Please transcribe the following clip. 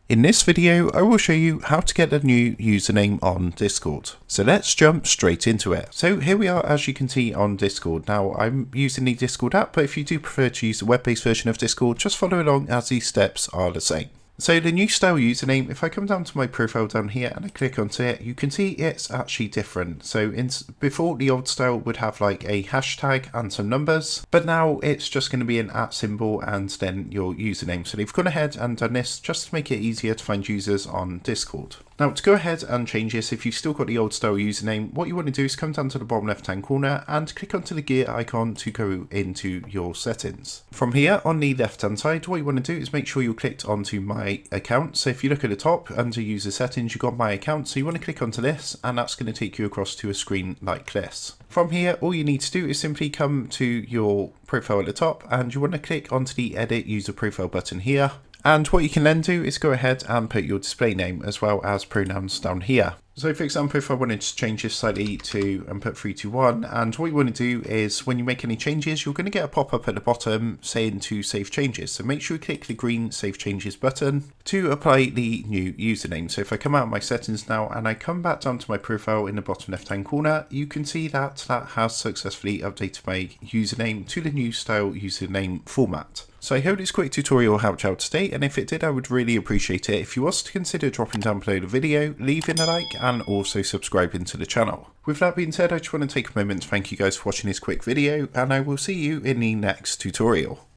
In this video, I will show you how to get a new username on Discord. So let's jump straight into it. So here we are, as you can see, on Discord. Now I'm using the Discord app, but if you do prefer to use the web-based version of Discord, just follow along as these steps are the same. So the new style username, if I come down to my profile down here and I click onto it, you can see it's actually different. So before, the old style would have like a hashtag and some numbers, but now it's just going to be an @ symbol and then your username. So they've gone ahead and done this just to make it easier to find users on Discord. Now to go ahead and change this, if you've still got the old style username, what you want to do is come down to the bottom left hand corner and click onto the gear icon to go into your settings. From here on the left hand side, what you want to do is make sure you're clicked onto my account. So if you look at the top under user settings, you've got my account. So you want to click onto this and that's going to take you across to a screen like this. From here, all you need to do is simply come to your profile at the top and you want to click onto the edit user profile button here. And what you can then do is go ahead and put your display name as well as pronouns down here. So for example, if I wanted to change this slightly to and put 321, and what you want to do is when you make any changes, you're going to get a pop-up at the bottom saying to save changes. So make sure you click the green save changes button to apply the new username. So if I come out of my settings now and I come back down to my profile in the bottom left hand corner, you can see that that has successfully updated my username to the new style username format. So I hope this quick tutorial helped you out today, and if it did, I would really appreciate it if you was to consider dropping down below the video, leaving a like and also subscribing to the channel. With that being said, I just want to take a moment to thank you guys for watching this quick video, and I will see you in the next tutorial.